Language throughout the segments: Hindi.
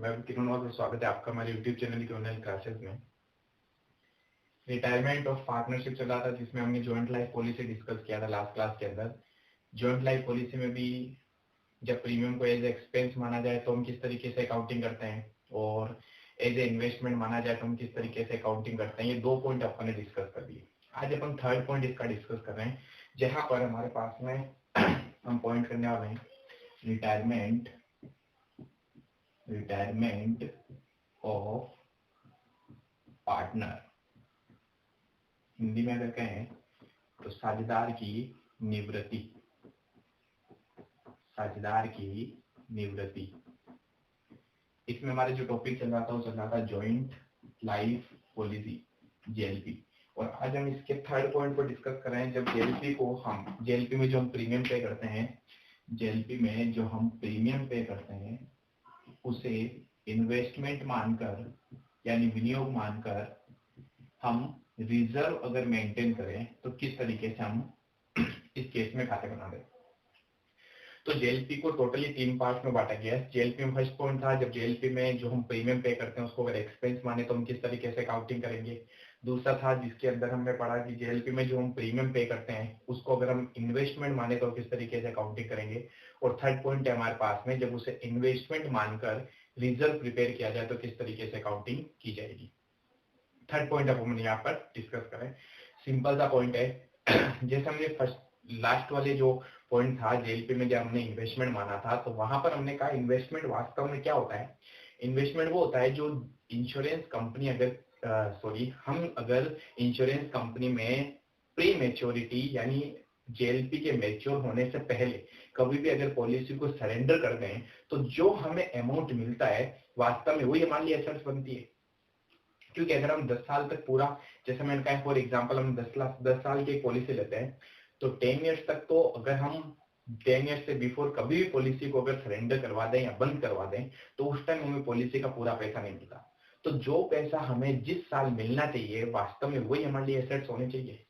मैं किरण और स्वागत है आपका हमारे YouTube चैनल की ऑनलाइन क्लासेस में। रिटायरमेंट ऑफ पार्टनरशिप चल रहा था जिसमें हमने जॉइंट लाइफ पॉलिसी डिस्कस किया था लास्ट क्लास के अंदर। जॉइंट लाइफ पॉलिसी में भी जब प्रीमियम को एज एक्सपेंस माना जाए तो हम किस तरीके से अकाउंटिंग करते हैं और एज ए इन्वेस्टमेंट माना जाए तो हम किस तरीके से अकाउंटिंग करते हैं। ये 2 पॉइंट अपन ने डिस्कस कर दिए। आज अपन 3rd पॉइंट इसका डिस्कस कर रहे हैं जहां पर हमारे पास में हम पॉइंट करने वाले हैं रिटायरमेंट ऑफ पार्टनर। हिंदी में अगर कहें तो साझेदार की निवृत्ति। इसमें हमारे जो टॉपिक चल रहा था वो चल रहा था जॉइंट लाइफ पॉलिसी JLP। और आज हम इसके 3rd पॉइंट को डिस्कस कर रहे हैं। जब JLP में जो हम प्रीमियम पे करते हैं उसे इन्वेस्टमेंट मानकर यानी विनियोग मानकर हम रिजर्व अगर मेंटेन करें तो किस तरीके से हम इस केस में खाते बना दें। तो JLP को टोटली 3 पार्ट में बांटा गया है। JLP में फर्स्ट पॉइंट था जब JLP में जो हम प्रीमियम पे करते हैं उसको अगर एक्सपेंस माने तो हम किस तरीके से अकाउंटिंग करेंगे। दूसरा था जिसके अंदर हमने पढ़ा कि JLP में जो हम प्रीमियम पे करते हैं उसको अगर हम इन्वेस्टमेंट माने तो किस तरीके से अकाउंटिंग करेंगे। और 3rd पॉइंट है हमारे पास में जब उसे इन्वेस्टमेंट मानकर रिजर्व प्रिपेयर किया जाए तो किस तरीके से अकाउंटिंग की जाएगी। 3rd पॉइंट अब हम यहाँ पर डिस्कस करें। सिंपल सा पॉइंट है जैसे हमने फर्स्ट लास्ट वाले जो पॉइंट था JLP में जब हमने इन्वेस्टमेंट माना था तो वहां पर हमने कहा इन्वेस्टमेंट वास्तव में क्या होता है। इन्वेस्टमेंट वो होता है जो इंश्योरेंस कंपनी अगर इंश्योरेंस कंपनी में प्री मैच्योरिटी यानी JLP के मैच्योर होने से पहले कभी भी अगर पॉलिसी को सरेंडर कर दें तो जो हमें अमाउंट मिलता है वास्तव में वही हमारे लिए एसेट्स बनती है। क्योंकि अगर हम 10 साल तक पूरा, जैसे मैंने कहा फॉर एग्जांपल हम 10 साल की पॉलिसी लेते हैं तो 10 इयर्स तक तो अगर हम 10 इयर्स से बिफोर कभी भी पॉलिसी को अगर सरेंडर करवा दें या बंद करवा दें तो उस टाइम हमें पॉलिसी का पूरा पैसा नहीं मिलता। तो जो पैसा हमें जिस साल मिलना चाहिए वास्तव में वही हमारे लिए एसेट्स होने चाहिए।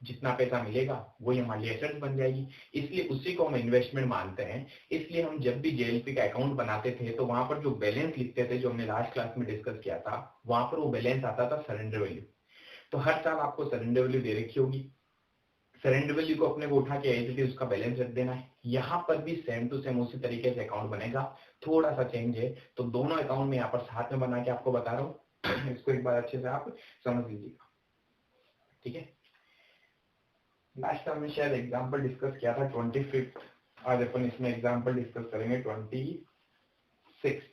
जितना पैसा मिलेगा वही हमारे लिए एसेट्स बन जाएगी, इसलिए उसी को हम इन्वेस्टमेंट मानते हैं। इसलिए हम जब भी JLP का अकाउंट बनाते थे तो वहां पर जो बैलेंस लिखते थे जो हमने लास्ट क्लास में डिस्कस किया था वहां पर वो बैलेंस आता था सरेंडर वैल्यू। तो हर साल आपको सरेंडर वैल्यू दे रखी होगी, सरेंडर वैल्यू को अपने को उठा के एज इट इज उसका बैलेंस रख देना है। यहाँ पर भी सेम टू सेम उसी तरीके से अकाउंट बनेगा, थोड़ा सा चेंज है। तो दोनों अकाउंट में यहाँ पर साथ में बना के आपको बता रहा हूँ इसको एक बार अच्छे से आप समझ लीजिएगा, ठीक है। लास्ट टाइम में शायद एग्जांपल डिस्कस किया था 25th, आज अपन इसमें एग्जांपल डिस्कस करेंगे 26th।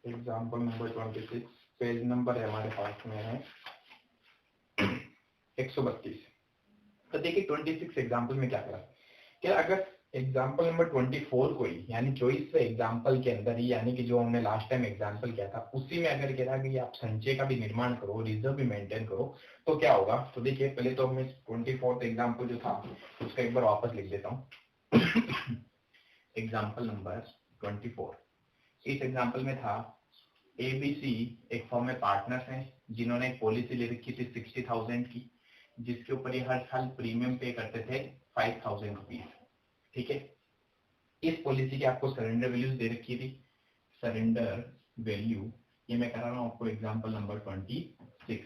Example number 26, page number है हमारे पास में है 132। तो देखिए 26 एग्जांपल में क्या करा कि अगर एग्जांपल नंबर 24 को ही यानी 24वें एग्जांपल के अंदर ही यानी कि जो हमने लास्ट टाइम एग्जांपल किया था उसी में अगर कह रहा कि आप संचय का भी निर्माण करो, रिजर्व भी मेंटेन करो तो क्या होगा। तो देखिए पहले तो मैं 24th एग्जांपल जो था उसका एक बार वापस लिख देता हूँ एग्जांपल नंबर 24। इस एग्जांपल में था ABC एक फर्म में पार्टनर्स हैं जिन्होंने एक पॉलिसी ले रखी थी 60,000 की, जिसके ऊपर ये हर साल प्रीमियम पे करते थे 5,000 रुपीज, ठीक है। इस पॉलिसी की आपको सरेंडर वैल्यूज दे रखी थी। सरेंडर वैल्यू ये मैं करा रहा हूँ आपको एग्जांपल नंबर 26।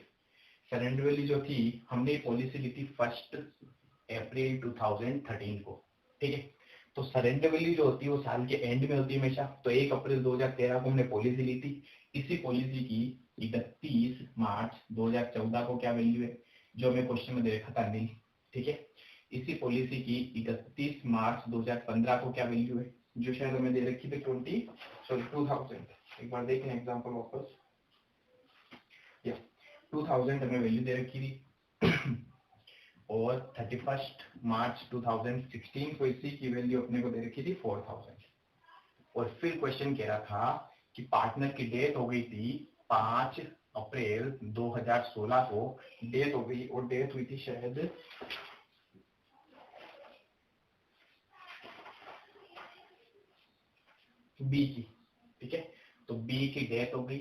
सरेंडर वैल्यू जो थी हमने पॉलिसी ली थी 1 अप्रैल 2013 को, ठीक है। तो सरेंडर वैल्यू जो होती है वो साल के एंड में होती है हमेशा। तो 1 अप्रैल 2013 को हमने पॉलिसी ली थी। इसी पॉलिसी की 31 मार्च 2014 को क्या वैल्यू है जो हमें क्वेश्चन में दे रखा था नील, ठीक है। इसी पॉलिसी की 31 मार्च 2015 को क्या वैल्यू है जो शायद हमें दे रखी थी 2000। एक बार देखें एग्जांपल वापस, 2000 हमें वैल्यू दे रखी थी और 31 मार्च 2016 को इसी की वैल्यू अपने को दे रखी थी 4000। और फिर क्वेश्चन कह रहा था कि पार्टनर की डेथ हो गई थी 5 अप्रैल 2016 को डेथ हो गई और डेथ हुई थी शायद बी की, ठीक है। तो बी की डेथ हो गई,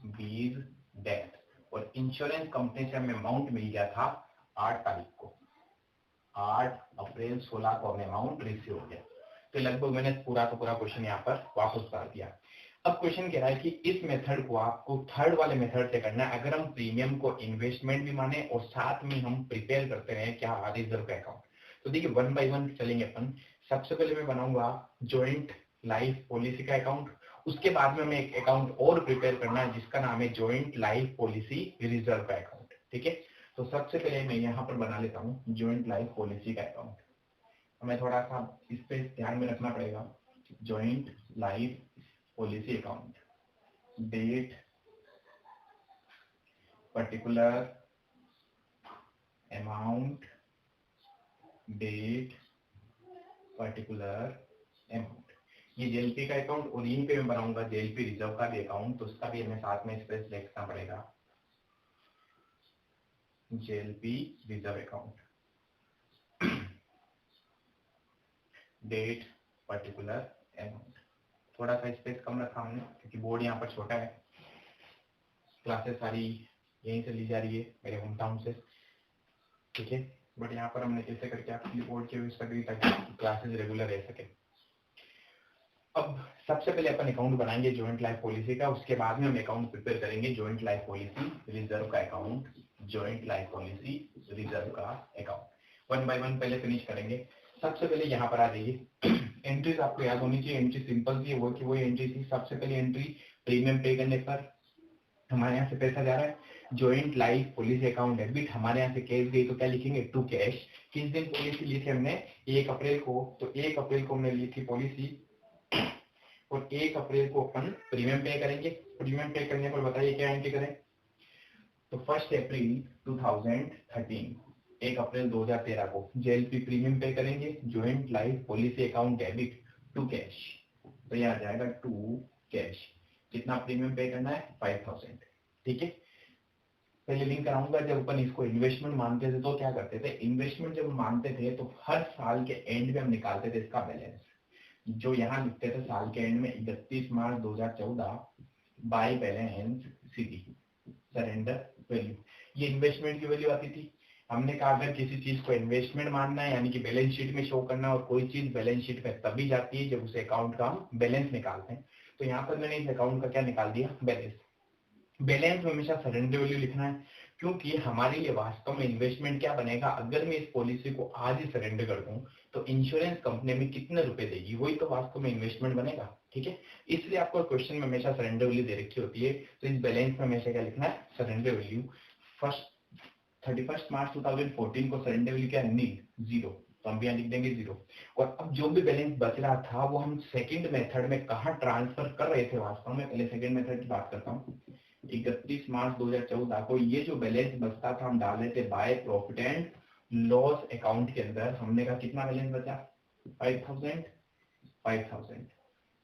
बीज डेथ, और इंश्योरेंस कंपनी से हमें अमाउंट मिल गया था 8 तारीख को, 8 अप्रैल 16 को हमें अमाउंट रिसीव हो गया। तो लगभग मैंने पूरा का पूरा क्वेश्चन यहाँ पर वापस उतार दिया। अब क्वेश्चन कह रहा है कि इस मेथड को आपको थर्ड वाले मेथड से करना है, अगर हम प्रीमियम को इन्वेस्टमेंट भी माने और साथ में हम प्रिपेयर करते रहे क्या रिजर्व का अकाउंट। तो देखिए वन बाय वन चलेंगे अपन। सबसे पहले मैं बनाऊंगा जॉइंट लाइफ पॉलिसी का अकाउंट, उसके बाद में हमें एक अकाउंट और प्रिपेयर करना है जिसका नाम है जॉइंट लाइफ पॉलिसी रिजर्व का अकाउंट। ठीक है, तो सबसे पहले मैं यहाँ पर बना लेता हूँ जॉइंट लाइफ पॉलिसी का अकाउंट। हमें थोड़ा सा इस पे ध्यान में रखना पड़ेगा। Joint life policy account, debt particular amount, debt particular amount, ये जेएलपी का अकाउंट, और यहीं पे मैं बनाऊंगा जेएलपी रिजर्व का भी अकाउंट, तो उसका भी हमें साथ में स्पेस लिखना पड़ेगा, JLP reserve account, debt particular amount. थोड़ा सा स्पेस कम रखा हमने क्योंकि बोर्ड यहाँ पर छोटा है, क्लासेस सारी यहीं से ली जा रही है मेरे होम टाउन से। ठीक है, बट यहाँ पर हमने कैसे करके अपनी बोर्ड के यूज कर दी ताकि क्लासेस रेगुलर रह सके। अब सबसे पहले अपन अकाउंट बनाएंगे जॉइंट लाइफ पॉलिसी का, उसके बाद में हम अकाउंट प्रिपेयर करेंगे जॉइंट लाइफ पॉलिसी रिजर्व का account, joint life policy reserve का अकाउंट। वन बाय वन पहले फिनिश करेंगे। सबसे पहले यहाँ पर आ जाइए, एंट्रीज आपको याद होनी चाहिए। एंट्री सिंपल सी है, वो की वही एंट्री थी। सबसे पहले एंट्री प्रीमियम पे करने पर हमारे यहाँ से पैसा जा रहा है, joint life policy account debit, हमारे यहाँ से कैश गई तो क्या लिखेंगे टू कैश। किस दिन पॉलिसी ली थी हमने 1 अप्रैल को, तो 1 अप्रैल को हमने ली थी पॉलिसी और 1 अप्रैल को अपन प्रीमियम पे करेंगे। प्रीमियम पे करने पर बताइए क्या एंट्री करें, तो 1 अप्रैल 2013, 1 अप्रैल 2013 को जेएलपी प्रीमियम पे करेंगे, joint life policy account debit to cash, तो यह आ जाएगा टू कैश। कितना प्रीमियम पे करना है 5000। ठीक है, पहले लिंक कराऊंगा। जब अपन इसको इन्वेस्टमेंट मानते थे तो क्या करते थे, इन्वेस्टमेंट जब मानते थे तो हर साल के एंड में हम निकालते थे इसका बैलेंस, जो यहाँ लिखते थे साल के एंड में 31 मार्च 2014 by balance CD surrender value, ये इन्वेस्टमेंट की वैल्यू आती थी। हमने कहा अगर किसी चीज को इन्वेस्टमेंट मानना है यानी कि बैलेंस शीट में शो करना, और कोई चीज बैलेंस शीट में तभी जाती है जब उस अकाउंट का हम बैलेंस निकालते हैं। तो यहाँ पर मैंने इस अकाउंट का क्या निकाल दिया, बैलेंस। बैलेंस में हमेशा सरेंडर वैल्यू लिखना है, क्योंकि हमारे लिए वास्तव में इन्वेस्टमेंट क्या बनेगा, अगर मैं इस पॉलिसी को आज ही सरेंडर कर दूं तो इंश्योरेंस कंपनी में कितने रुपए देगी, वही तो वास्तव में इन्वेस्टमेंट बनेगा। ठीक है, इसलिए आपको क्वेश्चन में हमेशा सरेंडर वैल्यू दे रखी होती है, तो इस बैलेंस में हमेशा क्या लिखना है, सरेंडर वैल्यू। 31 मार्च 2014 को सरेंडर वैल्यू क्या है, नील, जीरो, तो हम भी यहाँ लिख देंगे जीरो। और अब जो भी बैलेंस बच रहा था वो हम सेकंड मेथड में कहाँ ट्रांसफर कर रहे थे वास्तव में, पहले सेकंड मेथड की बात करता हूँ। 31 मार्च 2014 को ये जो बैलेंस बचता था हम डाल देते bye profit and loss account के अंदर। हमने कहा कितना बैलेंस बचा, 5000।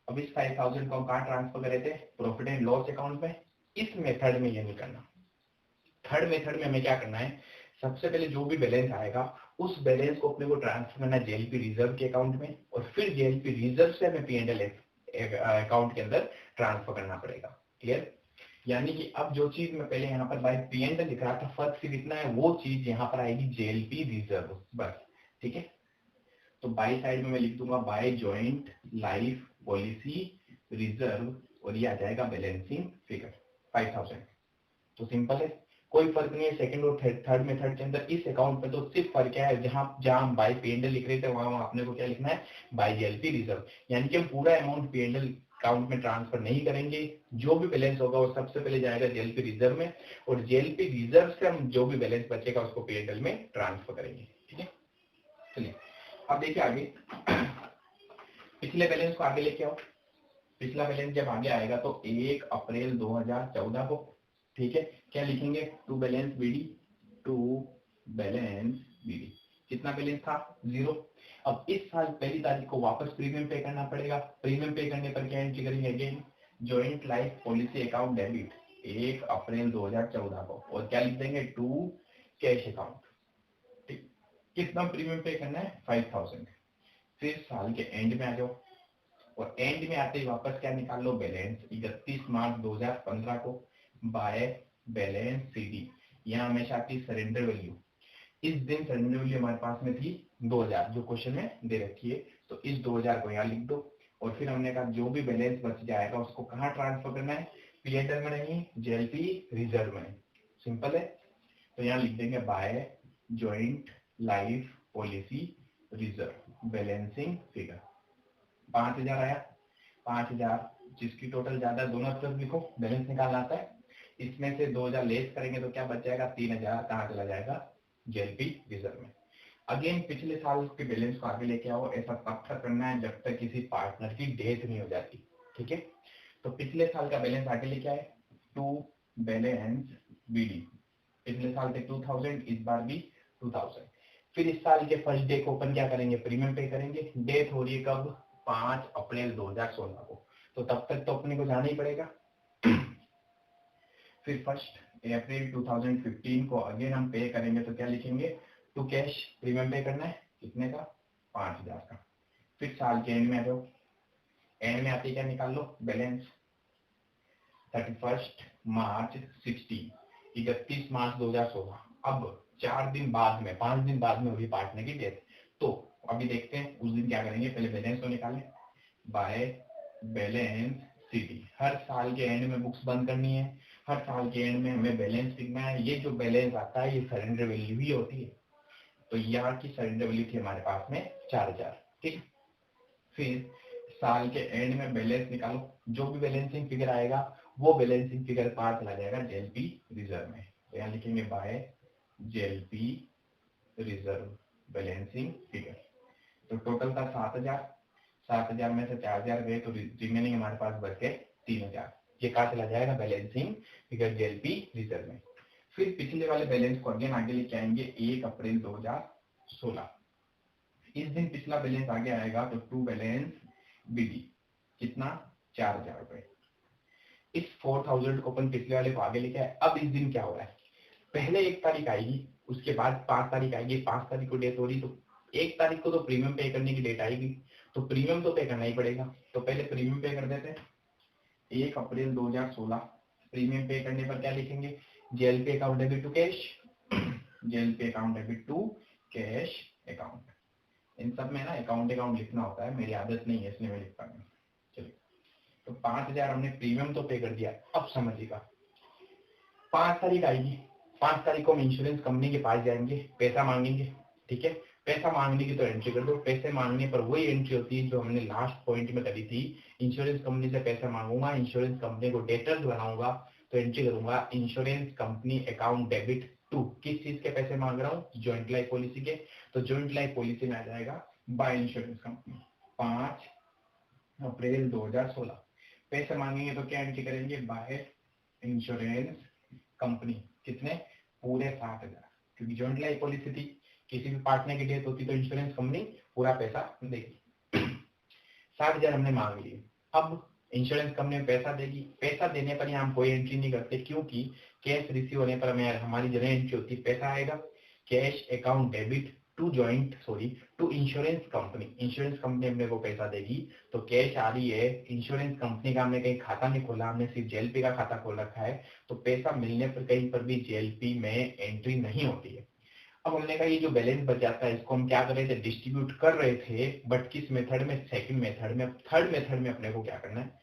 अब इस 5000 को हम कहाँ ट्रांसफर कर रहे थे, प्रॉफिट एंड लॉस अकाउंट में। इस मेथड में ये नहीं करना। थर्ड मेथड में हमें क्या करना है, सबसे पहले जो भी बैलेंस आएगा उस बैलेंस को अपने को ट्रांसफर करना है जेएलपी रिजर्व के अकाउंट में, और फिर जेएलपी रिजर्व से हमें पी&एल अकाउंट के अंदर ट्रांसफर करना पड़ेगा। क्लियर, यानी कि अब जो चीज मैं पहले यहाँ पर बाय पी&एल लिख रहा था, फर्क सिर्फ इतना है, वो चीज यहाँ पर आएगी जेएलपी रिजर्व बस। ठीक है, तो बाई साइड में मैं लिख दूंगा by joint life policy reserve, और ये आ जाएगा बैलेंसिंग फिगर 5000। तो सिंपल है, कोई फर्क नहीं है सेकंड और थर्ड मेथड के अंदर। इस अकाउंट पे तो सिर्फ फर्क क्या है, जहां जहां बाय पी&एल लिख रहे थे वहां अपने को क्या लिखना है, बाय जेएलपी रिजर्व। यानी कि हम पूरा अमाउंट पी&एल अकाउंट में ट्रांसफर नहीं करेंगे, जो भी बैलेंस होगा वो सबसे पहले जाएगा जेएलपी रिजर्व में, और जेएलपी रिजर्व से हम जो भी बैलेंस बचेगा उसको पी&एल में ट्रांसफर करेंगे। ठीक है, चलिए अब देखिए आगे, पिछले बैलेंस को आगे लेके आओ। पिछला बैलेंस जब आगे आएगा तो 1 अप्रैल 2014 को, ठीक है, क्या लिखेंगे, to balance BD, to balance BD. कितना बैलेंस था, जीरो। अब इस साल पहली तारीख को वापस प्रीमियम पे करना पड़ेगा। प्रीमियम पे करने पर क्या एंट्री करेंगे, again joint life policy account debit 1 अप्रैल 2014 को, और क्या लिख देंगे, टू कैश अकाउंट। ठीक, कितना प्रीमियम पे करना है, 5000। फिर साल के एंड में आ जाओ, और एंड में आते ही वापस क्या निकाल लो, बैलेंस 31 मार्च 2015 को बाय बैलेंस सीडी। यहाँ हमेशा आती सरेंडर वैल्यू। इस दिन सरेंडर वैल्यू हमारे पास में थी 2000, जो क्वेश्चन में दे रखी है। तो इस 2000 को यहाँ लिख दो और फिर हमने कहा जो भी बैलेंस बच जाएगा उसको कहाँ ट्रांसफर करना है, पीएनएल में नहीं, जेएलपी रिजर्व में। सिंपल है। तो यहाँ लिख देंगे by joint life policy reserve balancing figure 5000 आया। 5000 जिसकी टोटल ज्यादा दोनों तरफ लिखो, बैलेंस निकालना आता है। इसमें से 2000 लेस करेंगे तो क्या बच जाएगा, 3000 कहाँ चला जाएगा, जेएलपी रिजर्व में। अगेन पिछले साल के बैलेंस को आगे लेके आओ, ऐसा तब तक करना है जब तक किसी पार्टनर की डेथ नहीं हो जाती। ठीक है, तो पिछले साल का बैलेंस आगे लेके आए, टू बैलेंस बीडी, पिछले साल थे 2000, इस बार भी 2000। फिर इस साल के फर्स्ट डे को अपन क्या करेंगे, प्रीमियम पे करेंगे। डेथ हो रही है कब, 5 अप्रैल 2016 को, तो तब तक तो अपने को जाना ही पड़ेगा। फिर 1 अप्रैल 2015 को अगेन हम पे करेंगे, तो क्या लिखेंगे, टू कैश प्रीमियम पे करना है, कितने का, 5000 का। फिर साल के एंड में आ जाओ, एंड में आते क्या निकाल लो बैलेंस, 31 मार्च 16, 31 मार्च 2016। अब 4 दिन बाद में, 5 दिन बाद में हुई पार्टनर की डेथ। तो अभी देखते हैं उस दिन क्या करेंगे, पहले बैलेंस तो निकालें, बाय बैलेंस सीटी। हर साल के एंड में बुक्स बंद करनी है, हर साल के एंड में हमें बैलेंस लिखना है। ये जो बैलेंस आता है ये सरेंडर वैल्यू ही होती है। तो यहाँ की सरेंडर वैल्यू थी हमारे पास में 4000। ठीक, फिर साल के एंड में बैलेंस निकालो, जो भी बैलेंसिंग फिगर आएगा वो बैलेंसिंग फिगर पार चला जाएगा जेएलपी रिजर्व में। तो यहाँ लिखेंगे by JLP reserve balancing figure. तो टोटल था 7000, 7000 में से 4000 गए तो रिमेनिंग हमारे पास बच गए 3000। ये कहाँ चला जाएगा, बैलेंसिंग फिगर जेएलपी रिजर्व में। फिर पिछले वाले बैलेंस को अगेन आगे लेके आएंगे 1 अप्रैल 2016। इस दिन पिछला बैलेंस आगे आएगा तो टू बैलेंस बीडी, कितना, 4000 रुपए। इस 4000 को अपन पिछले वाले को आगे लेके आए। अब इस दिन क्या हो रहा है, पहले 1 तारीख आएगी, उसके बाद 5 तारीख आएगी। 5 तारीख को डेट हो रही तो 1 तारीख को तो प्रीमियम पे करने की डेट आएगी, तो प्रीमियम तो पे करना ही पड़ेगा। तो पहले प्रीमियम पे कर देते हैं, 1 अप्रैल 2016। प्रीमियम पे करने पर क्या लिखेंगे, JLP account debit to cash, JLP account debit to cash account. इन सब में ना अकाउंट लिखना होता है, मेरी आदत नहीं है इसलिए मैं लिखता हूँ। चलिए, तो 5000 हमने प्रीमियम तो पे कर दिया। अब समझिएगा 5 तारीख आएगी, 5 तारीख को हम इंश्योरेंस कंपनी के पास जाएंगे, पैसा मांगेंगे। ठीक है, पैसा मांगने की तो एंट्री कर दो। पैसे मांगने पर वही एंट्री होती है जो हमने लास्ट पॉइंट में करी थी, इंश्योरेंस कंपनी से पैसा मांगूंगा, इंश्योरेंस कंपनी को डेटर्स बनाऊंगा, तो एंट्री करूंगा insurance company account debit to, किस चीज के पैसे मांग रहा हूँ, ज्वाइंट लाइफ पॉलिसी के। तो ज्वाइंट लाइफ पॉलिसी में आ जाएगा बाय इंश्योरेंस कंपनी, 5 अप्रैल 2016। पैसे मांगेंगे तो क्या एंट्री करेंगे, बाय इंश्योरेंस कंपनी, कितने, पूरे 7000, क्योंकि ज्वाइंट लाइफ पॉलिसी थी, किसी भी पार्टनर की डेथ होती तो इंश्योरेंस कंपनी पूरा पैसा देगी। 7000 हमने मांग लिए। अब इंश्योरेंस कंपनी में पैसा देगी। पैसा देने पर यहाँ हम कोई एंट्री नहीं करते, क्योंकि कैश रिसीव होने पर हमें हमारी जगह एंट्री होती है, पैसा आएगा cash account debit to insurance company. Insurance company हमने को पैसा देगी, तो कैश आ रही है। इंश्योरेंस कंपनी का हमने कहीं खाता नहीं खोला, हमने सिर्फ जेएलपी का खाता खोल रखा है, तो पैसा मिलने पर कहीं पर भी जेएलपी में एंट्री नहीं होती है। अब हमने कहा ये जो बैलेंस बच जाता है इसको हम क्या कर रहे थे, डिस्ट्रीब्यूट कर रहे थे, बट किस मेथड में, सेकंड मेथड में। थर्ड मेथड में अपने को क्या करना है,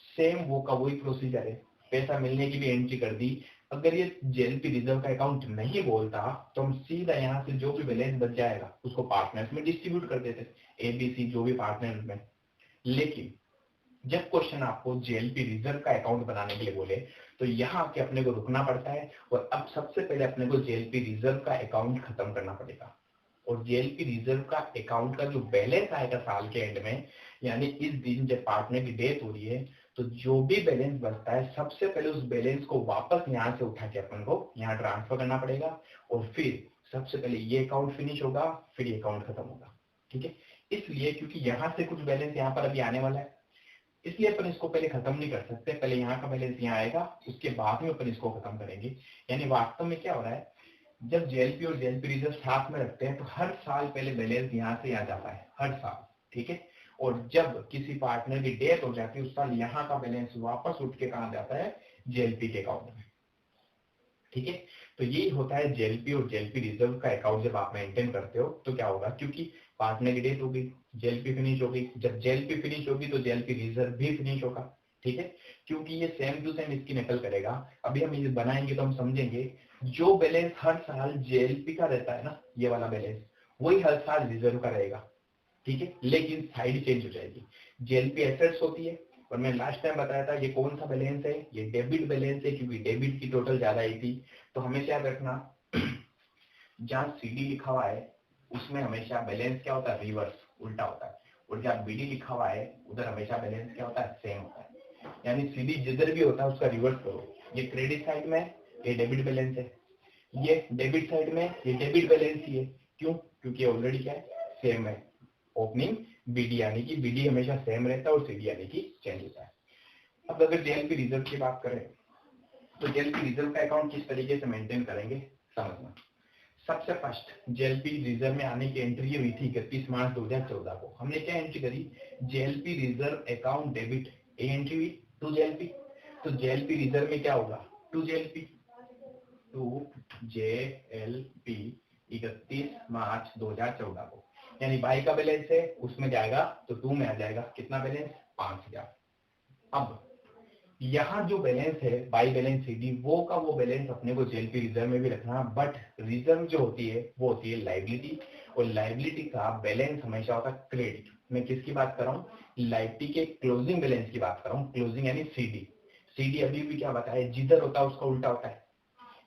सेम वो का वही प्रोसीजर है, पैसा मिलने की भी एंट्री कर दी। अगर ये जेएलपी रिजर्व का अकाउंट नहीं बोलता तो हम सीधा यहाँ से जो भी बैलेंस बच जाएगा उसको पार्टनर्स में डिस्ट्रीब्यूट कर देते, एबीसी जो भी पार्टनर में। लेकिन जब क्वेश्चन आपको जेएलपी रिजर्व का अकाउंट बनाने के लिए बोले तो यहाँ आके अपने को रुकना पड़ता है, और अब सबसे पहले अपने को जेएलपी रिजर्व का अकाउंट खत्म करना पड़ेगा। और जेएलपी रिजर्व का अकाउंट का जो बैलेंस आएगा साल के एंड में, यानी इस दिन जब पार्टनर की डेथ हो रही है, तो जो भी बैलेंस बचता है सबसे पहले उस बैलेंस को वापस यहाँ से उठा के अपन को यहाँ ट्रांसफर करना पड़ेगा, और फिर सबसे पहले ये अकाउंट फिनिश होगा, फिर ये अकाउंट खत्म होगा। ठीक है, इसलिए क्योंकि यहाँ से कुछ बैलेंस यहाँ पर अभी आने वाला है, इसलिए अपन इसको पहले खत्म नहीं कर सकते। पहले यहाँ का बैलेंस यहाँ आएगा, उसके बाद में अपन इसको खत्म करेंगे। यानी वास्तव में क्या हो रहा है, जब जेएलपी और जेएलपी रिजर्व साथ में रखते हैं तो हर साल पहले बैलेंस यहाँ से यहाँ जाता है, हर साल। ठीक है, और जब किसी पार्टनर की डेथ हो जाती है उस साल यहाँ का बैलेंस वापस उठ के कहाँ जाता है, जेएलपी के अकाउंट में। ठीक है। तो यही होता है जेएलपी और जेएलपी रिजर्व का अकाउंट जब आप मेंटेन करते हो तो क्या होगा, क्योंकि पार्टनर की डेथ हो गई, जेएलपी फिनिश हो गई, जब जेएलपी फिनिश होगी तो जेएलपी रिजर्व भी फिनिश होगा। ठीक है, क्योंकि ये सेम टू सेम इसकी नकल करेगा। अभी हम ये बनाएंगे तो हम समझेंगे, जो बैलेंस हर साल जेएलपी का रहता है ना, ये वाला बैलेंस, वही हर साल रिजर्व का रहेगा। ठीक है, लेकिन साइड चेंज हो जाएगी। जेएलपी एसेट्स होती है, और मैं लास्ट टाइम बताया था ये कौन सा बैलेंस है, ये डेबिट बैलेंस है, क्योंकि डेबिट की टोटल ज्यादा आई थी। तो हमेशा याद रखना, जहाँ सीडी लिखा हुआ है उसमें हमेशा बैलेंस क्या होता है, रिवर्स, उल्टा होता है, और जहाँ बीडी लिखा हुआ है उधर हमेशा बैलेंस क्या होता है, सेम होता है। यानी सीडी जिधर भी होता है उसका रिवर्स करो। ये क्रेडिट साइड में ये डेबिट बैलेंस है, ये डेबिट साइड में ये डेबिट बैलेंस ही है। क्यों? क्योंकि ऑलरेडी क्या है, सेम है। ओपनिंग बीडी यानी कि बीडी हमेशा सेम रहता है और सीडी यानी कि चेंज होता है। अब अगर जेएलपी रिजर्व की बात करें तो जेएलपी रिजर्व का अकाउंट किस तरीके से मेंटेन करेंगे समझना। सबसे फर्स्ट जेएलपी रिजर्व में आने की एंट्री हुई थी 31 मार्च 2014 को। हमने क्या एंट्री करी, जेएलपी रिजर्व अकाउंट डेबिट, ए एंट्री हुई टू जेएलपी। तो जेएलपी रिजर्व में क्या होगा, टू जेएलपी, टू जेएलपी 31 मार्च 2014 को, यानी बाई का बैलेंस है उसमें जाएगा तो 2 में आ जाएगा कितना बैलेंस, 5000। अब यहाँ जो बैलेंस है बाई बैलेंस सीडी, वो का वो बैलेंस अपने को जेएलपी रिजर्व में भी रखना, बट रिजर्व जो होती है वो होती है लाइबिलिटी, और लाइबिलिटी का बैलेंस हमेशा होता है क्रेडिट। मैं किसकी बात कर रहा हूँ, लाइबिलिटी के क्लोजिंग बैलेंस की बात कर रहा हूँ। क्लोजिंग यानी सीडी, सीडी अभी भी क्या बताया, जिधर होता है उसका उल्टा होता है।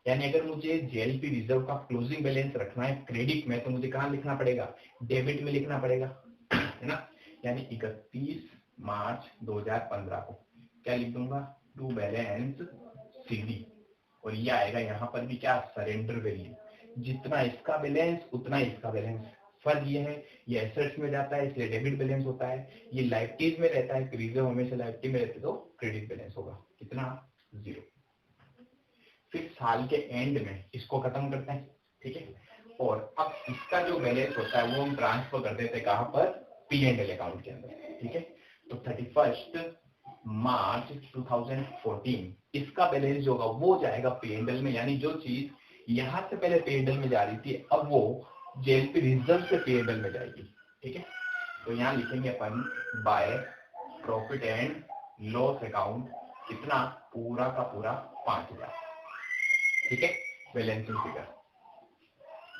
यानी अगर मुझे जेएलपी रिजर्व का क्लोजिंग बैलेंस रखना है क्रेडिट में, तो मुझे कहाँ लिखना पड़ेगा, डेबिट में लिखना पड़ेगा, है ना। यानी 31 मार्च 2015 को क्या लिख दूंगा, टू बैलेंस सीडी, और ये आएगा यहाँ पर भी क्या, सरेंडर वैल्यू, जितना इसका बैलेंस उतना इसका बैलेंस। फर्क ये है, ये एसेट्स में जाता है इसलिए डेबिट बैलेंस होता है, ये लाइबिलिटीज में रहता है, रिजर्व हमेशा लाइबिलिटी में रहते तो क्रेडिट बैलेंस होगा कितना, 0। फिर साल के एंड में इसको खत्म करते हैं, ठीक है। और अब इसका जो बैलेंस होता है वो हम ट्रांसफर कर देते हैं कहां पर, P&L अकाउंट के अंदर, ठीक है। तो 31 मार्च 2014 इसका बैलेंस जो होगा वो जाएगा P&L में, यानी जो चीज यहां से पहले P&L में जा रही थी अब वो जेएलपी रिजर्व से P&L में जाएगी, ठीक है। तो यहाँ लिखेंगे अपन by profit and loss account, कितना, पूरा का पूरा 5000, ठीक है। Balancing figure,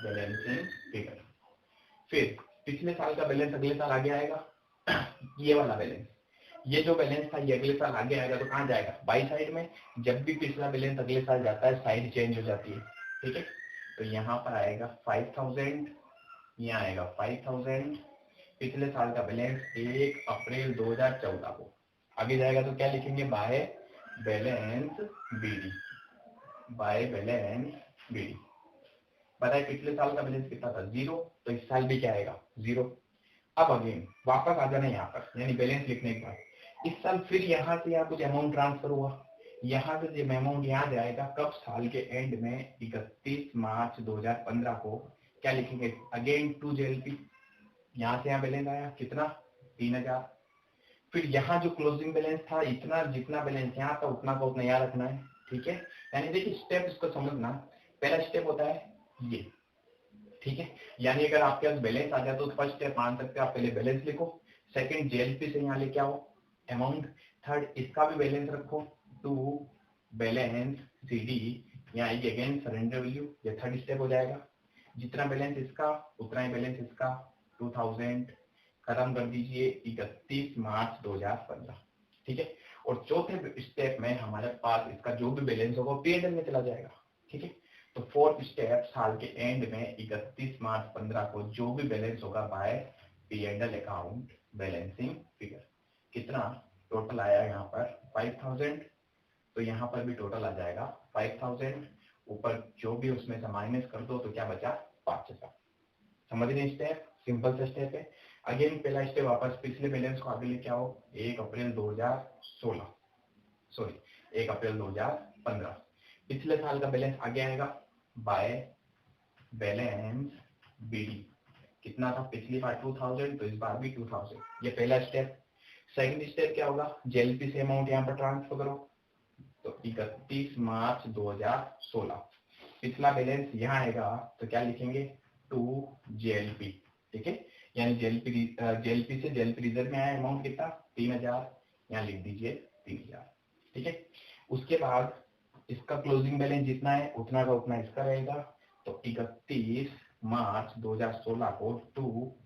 balancing figure. फिर पिछले साल का बैलेंस अगले साल आगे आएगा, ये वाला बैलेंस, ये जो बैलेंस था ये अगले साल आगे आएगा तो कहाँ जाएगा, बाई साइड में। जब भी पिछला बैलेंस अगले साल जाता है साइड चेंज हो जाती है, ठीक है। तो यहाँ पर आएगा 5000, यहाँ आएगा 5000, पिछले साल का बैलेंस 1 अप्रैल 2014 को। आगे जाएगा तो क्या लिखेंगे, by balance BD, by balance BD. पता है पिछले साल का बैलेंस कितना था, 0, तो इस साल भी क्या आएगा, 0। अब अगेन वापस आ जाना यहाँ पर, यानी बैलेंस लिखने के बाद इस साल फिर यहाँ से यहाँ कुछ अमाउंट ट्रांसफर हुआ, यहाँ से जब अमाउंट यहाँ जाएगा कब, साल के एंड में 31 मार्च 2015 को। क्या लिखेंगे, अगेन टू जेएलपी, यहाँ से यहाँ बैलेंस आया कितना, 3000। फिर यहाँ जो क्लोजिंग बैलेंस था, इतना जितना बैलेंस यहाँ था उतना का उतना यहाँ रखना है, ठीक है। यानी देखिए स्टेप इसको समझना, पहला स्टेप होता है ये, ठीक है। यानी अगर आपके पास बैलेंस आ जाए तो फर्स्ट स्टेप मान सकते हैं आप, पहले बैलेंस लिखो, सेकंड जेएलपी से यहाँ लेके आओ अमाउंट, थर्ड इसका भी बैलेंस रखो, टू बैलेंस सीडी, यहाँ आएगी अगेन सरेंडर वैल्यू, ये थर्ड स्टेप हो जाएगा। जितना बैलेंस इसका उतना ही बैलेंस इसका, 2000 खत्म कर दीजिए 31 मार्च 2015, ठीक है। और चौथे स्टेप में हमारे पास इसका जो भी बैलेंस होगा P&L में चला जाएगा, ठीक है। तो फोर्थ स्टेप, साल के एंड में 31 मार्च 15 को जो भी बैलेंस होगा by P&L account balancing figure, कितना टोटल आया यहाँ पर 5000, तो यहाँ पर भी टोटल आ जाएगा 5000, ऊपर जो भी उसमें से माइनस कर दो तो क्या बचा, 5000। समझ रहे स्टेप, सिंपल सा स्टेप है। अगेन पहला स्टेप वापस पिछले बैलेंस को आगे लेके आओ, 1 अप्रैल 2016, सॉरी 1 अप्रैल 2015, पिछले साल का बैलेंस आगे आएगा बाय बैलेंस बीडी, कितना था पिछली बार 2000, तो इस बार भी 2000, ये पहला स्टेप। सेकंड स्टेप क्या होगा, जेएलपी से अमाउंट यहाँ पर ट्रांसफर करो, तो 31 मार्च 2016 पिछला बैलेंस यहाँ आएगा तो क्या लिखेंगे, टू जेएलपी, ठीक है, यानी जेएलपी से जेएलपी रिजर्व में आया अमाउंट कितना 3000, यहाँ लिख दीजिए 3000, ठीक है। उसके बाद इसका क्लोजिंग बैलेंस जितना है उतना का उतना इसका रहेगा, तो 31 मार्च 2016 को टू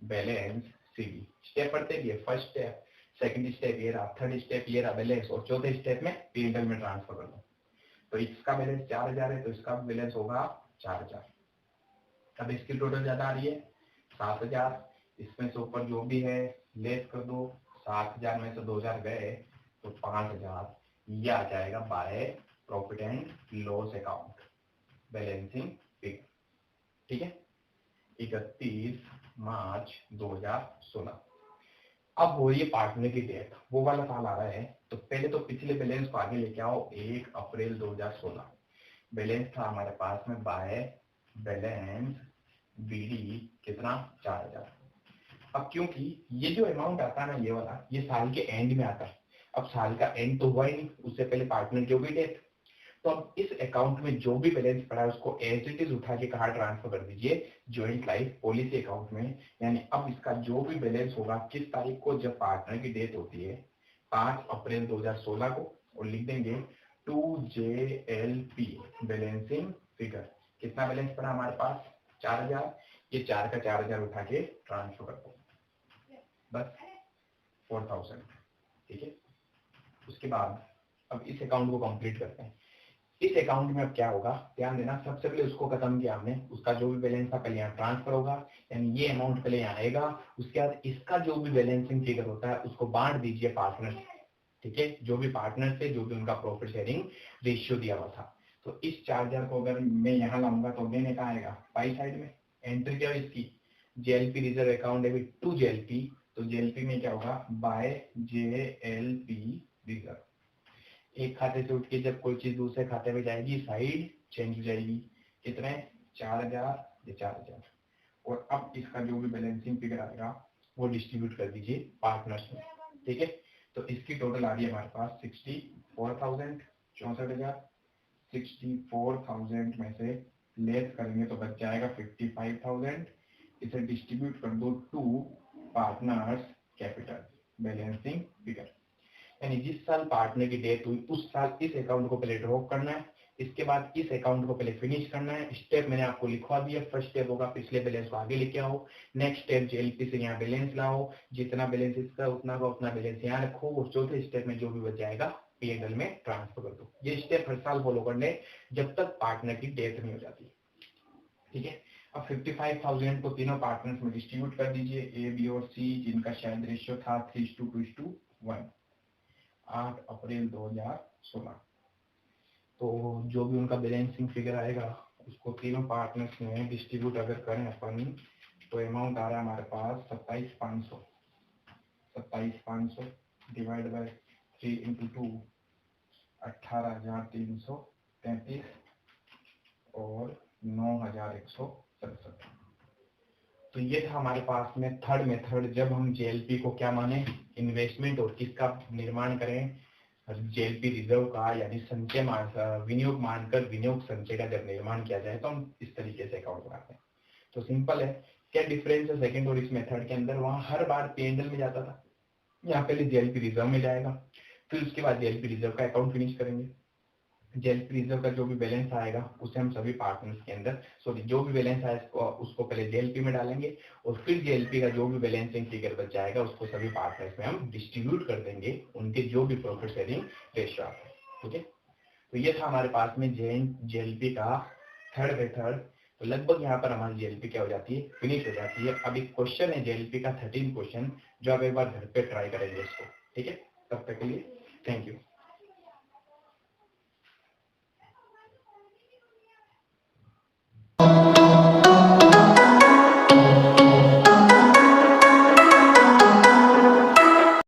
बैलेंस सीडी। स्टेप पढ़ते गए, फर्स्ट स्टेप, सेकंड स्टेप ये रहा, थर्ड स्टेप ये रहा बैलेंस, और चौथे स्टेप में पीएनएल में ट्रांसफर कर दो। तो इसका बैलेंस 4000 है तो इसका बैलेंस होगा 4000। अब इसकी टोटल ज्यादा आ रही है 7000, इसमें से ऊपर जो भी है लेस कर दो, 7000 में से 2000 गए तो 5000, ये आ जाएगा bye profit and loss account balancing figure, ठीक है, 31 मार्च 2016। अब हो रही है पार्टनर की डेट, वो वाला साल आ रहा है, तो पहले तो पिछले बैलेंस को आगे लेके आओ। 1 अप्रैल 2016 बैलेंस था हमारे पास में बाय बैलेंस बीडी कितना 4000। अब क्योंकि ये जो अमाउंट आता है ना ये वाला, ये साल के एंड में आता है, अब साल का एंड तो हुआ ही नहीं, उससे पहले पार्टनर की होगी डेट, तो अब इस अकाउंट में जो भी बैलेंस पड़ा है उसको एज इट इज उठा के कहाँ ट्रांसफर कर दीजिए, जॉइंट लाइफ पॉलिसी अकाउंट में। यानी अब इसका जो भी बैलेंस होगा किस तारीख को, जब पार्टनर की डेथ होती है 5 अप्रैल 2016 को, और लिख देंगे 2JLP बैलेंसिंग फिगर। कितना बैलेंस पड़ा हमारे पास 4000, ये 4 का 4000 उठा के ट्रांसफर कर दो, बस 4000, ठीक है। उसके बाद अब इस अकाउंट को कंप्लीट करते हैं। इस अकाउंट में अब क्या होगा, ध्यान देना, सबसे पहले उसको खत्म किया हमने, उसका जो भी बैलेंस था पहले यहाँ ट्रांसफर होगा, यानी ये अमाउंट पहले यहाँ आएगा। उसके बाद इसका जो भी बैलेंसिंग फिगर होता है उसको बांट दीजिए पार्टनर, ठीक है, जो भी पार्टनर से जो भी उनका प्रॉफिट शेयरिंग रेशियो दिया हुआ था। तो इस 4000 को अगर मैं यहाँ लाऊंगा तो देने का आएगा पाई साइड में, एंट्री क्या है इसकी, जेएलपी रिजर्व अकाउंट है टू जेएलपी, तो जेएलपी में क्या होगा बाय जेएलपी रिजर्व। एक खाते से उठ के जब कोई चीज दूसरे खाते में जाएगी साइड चेंज हो जाएगी, कितने 4000, ये 4000, और अब इसका जो भी बैलेंसिंग फिगर आएगा वो डिस्ट्रीब्यूट कर दीजिए पार्टनर्स में, ठीक है। तो इसकी टोटल आ रही है हमारे पास 64,000, 64,000, 64,000 में से लेस करेंगे तो बच जाएगा 55,000। इसे डिस्ट्रीब्यूट कर दो to partners capital balancing figure, यानी जिस साल पार्टनर की डेथ हुई उस साल इस अकाउंट को पहले ड्रॉप करना है, इसके बाद इस अकाउंट को पहले फिनिश करना है। स्टेप मैंने आपको लिखवा दिया, फर्स्ट स्टेप होगा पिछले बैलेंस को आगे लेके आओ, नेक्स्ट स्टेप जेएलपी से यहाँ बैलेंस लाओ, जितना बैलेंस इसका उतना का उतना बैलेंस यहाँ रखो, और चौथे स्टेप में जो भी बच जाएगा पीएनएल में ट्रांसफर कर दो। ये स्टेप हर साल फॉलो करने जब तक पार्टनर की डेथ नहीं हो जाती, ठीक है। अब 55,000 को तीनों पार्टनर्स में डिस्ट्रीब्यूट कर दीजिए, ए बी और सी, जिनका शायद रेशियो था 3:2:1, 8 अप्रैल 2016। तो जो भी उनका बैलेंसिंग फिगर आएगा उसको तीनों पार्टनर्स में डिस्ट्रीब्यूट अगर करें अपन, तो अमाउंट आ रहा है हमारे पास 27,500, 27,500 डिवाइड बाय 3 × 2, 18,333 और 9,167। तो ये था हमारे पास में थर्ड मेथड, जब हम जेएलपी को क्या माने, इन्वेस्टमेंट, और किसका निर्माण करें, जेएलपी रिजर्व का, यानी संचय विनियोग मानकर विनियोग संचय का जब निर्माण किया जाए तो हम इस तरीके से अकाउंट बनाते हैं। तो सिंपल है। क्या डिफरेंस है सेकंड और इस मेथड के अंदर, वहां हर बार पीएनएल में जाता था, यहाँ पहले जेएलपी रिजर्व में जाएगा, फिर उसके बाद जेएलपी रिजर्व का अकाउंट फिनिश करेंगे। जेएलपी रिजर्व का जो भी बैलेंस आएगा उसे हम सभी पार्टनर्स के अंदर, सॉरी जो भी बैलेंस आएगा उसको पहले जेएलपी में डालेंगे, और फिर जेएलपी का जो भी बैलेंसिंग फिगर बच जाएगा उसको सभी पार्टनर्स में हम डिस्ट्रीब्यूट कर देंगे, उनके जो भी प्रॉफिट शेयरिंग रेशियो आता है, ठीक है। तो ये था हमारे पास में जेएलपी का थर्ड मेथड। तो लगभग यहाँ पर हमारी जेएलपी क्या हो जाती है, फिनिश हो जाती है। अब एक क्वेश्चन है जेएलपी का 13 क्वेश्चन, जो आप एक बार घर पे ट्राई करेंगे इसको, ठीक है। तब तक के लिए थैंक यू।